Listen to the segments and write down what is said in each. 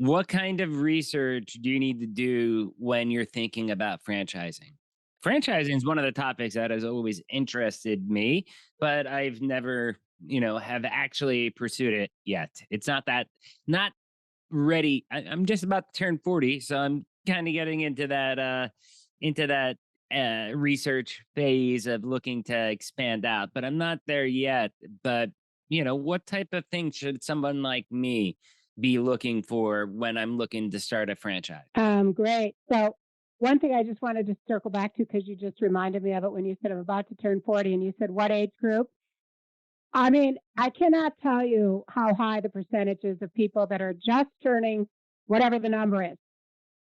What kind of research do you need to do when you're thinking about franchising? Franchising is one of the topics that has always interested me, but I've never, have actually pursued it yet. It's not ready. I'm just about to turn 40, so I'm kind of getting into that research phase of looking to expand out, but I'm not there yet. But what type of thing should someone like me be looking for when I'm looking to start a franchise? Great. So one thing I just wanted to circle back to because you just reminded me of it when you said I'm about to turn 40 and you said what age group? I mean, I cannot tell you how high the percentage is of people that are just turning whatever the number is.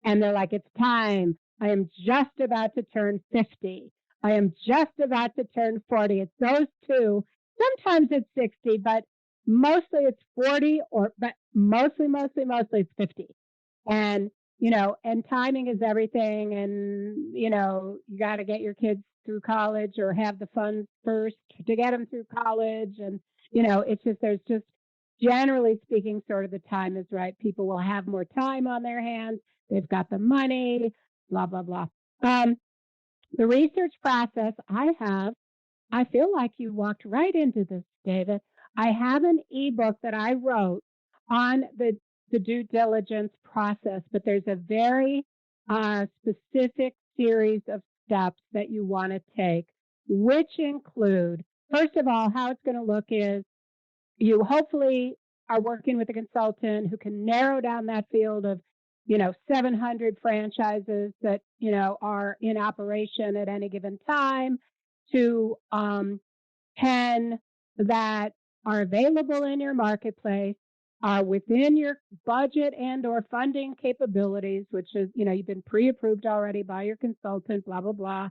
And they're like, it's time. I am just about to turn 50. I am just about to turn 40. It's those two. Sometimes it's 60, but mostly it's 40 but mostly it's 50. And, and timing is everything. And, you got to get your kids through college or have the funds first to get them through college. And, it's just, there's just generally speaking, sort of the time is right. People will have more time on their hands. They've got the money, blah, blah, blah. Um, the research process I feel like you walked right into this, David. I have an ebook that I wrote on the due diligence process, but there's a very specific series of steps that you want to take, which include, first of all, how it's going to look is you hopefully are working with a consultant who can narrow down that field of 700 franchises that are in operation at any given time to 10 that are available in your marketplace, are within your budget and or funding capabilities, which is you've been pre-approved already by your consultant, blah blah blah,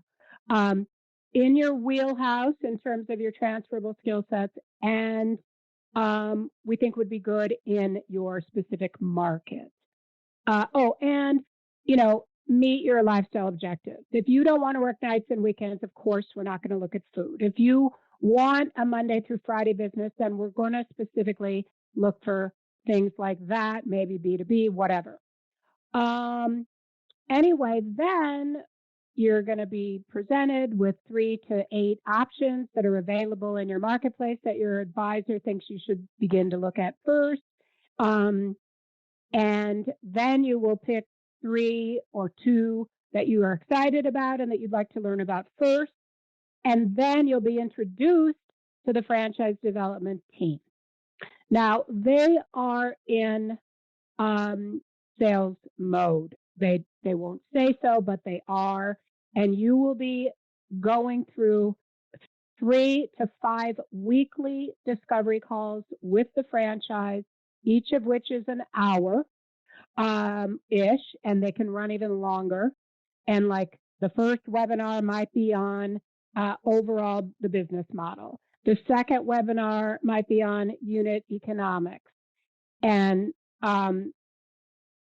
um, in your wheelhouse in terms of your transferable skill sets, and we think would be good in your specific market. And meet your lifestyle objectives. If you don't want to work nights and weekends, of course, we're not going to look at food. If you want a Monday through Friday business, then we're going to specifically look for things like that, maybe B2B, whatever. Um, anyway, then you're going to be presented with 3 to 8 options that are available in your marketplace that your advisor thinks you should begin to look at first. Um, and then you will pick 3 or 2 that you are excited about and that you'd like to learn about first. And then you'll be introduced to the franchise development team. Now, they are in sales mode. They won't say so, but they are. And you will be going through 3 to 5 weekly discovery calls with the franchise, each of which is an hour ish, and they can run even longer. And like the first webinar might be on overall the business model. The second webinar might be on unit economics. And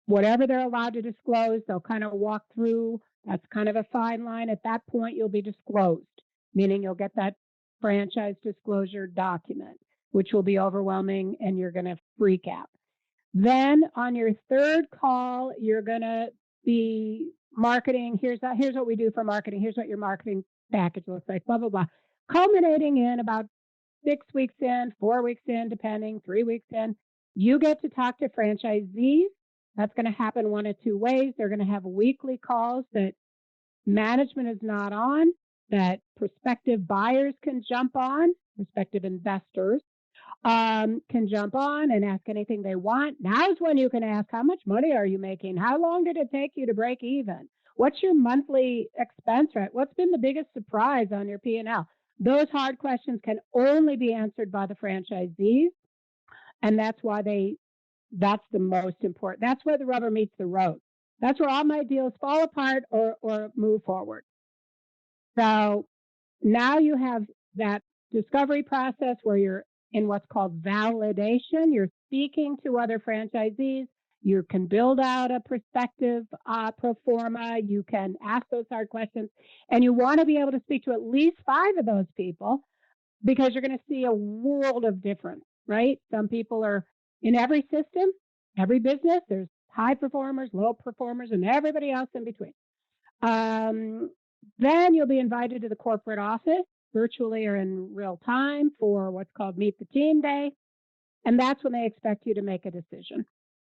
whatever they're allowed to disclose, they'll kind of walk through. That's kind of a fine line. At that point, you'll be disclosed, meaning you'll get that franchise disclosure document, which will be overwhelming and you're going to freak out. Then on your third call, you're going to be marketing. Here's what we do for marketing. Here's what your marketing package looks like, blah, blah, blah. Culminating in about 6 weeks in, 4 weeks in, depending, 3 weeks in, you get to talk to franchisees. That's going to happen 1 of 2 ways. They're going to have weekly calls that management is not on, that prospective buyers can jump on, prospective investors can jump on and ask anything they want. Now's when you can ask, how much money are you making? How long did it take you to break even? What's your monthly expense rate? What's been the biggest surprise on your P&L? Those hard questions can only be answered by the franchisees. And that's the most important. That's where the rubber meets the road. That's where all my deals fall apart or move forward. So now you have that discovery process where you're in what's called validation. You're speaking to other franchisees. You can build out a prospective pro forma. You can ask those hard questions. And you want to be able to speak to at least 5 of those people because you're going to see a world of difference, right? Some people are in every system. Every business, there's high performers, low performers, and everybody else in between. Um, then you'll be invited to the corporate office virtually or in real time for what's called Meet the Team Day. And that's when they expect you to make a decision.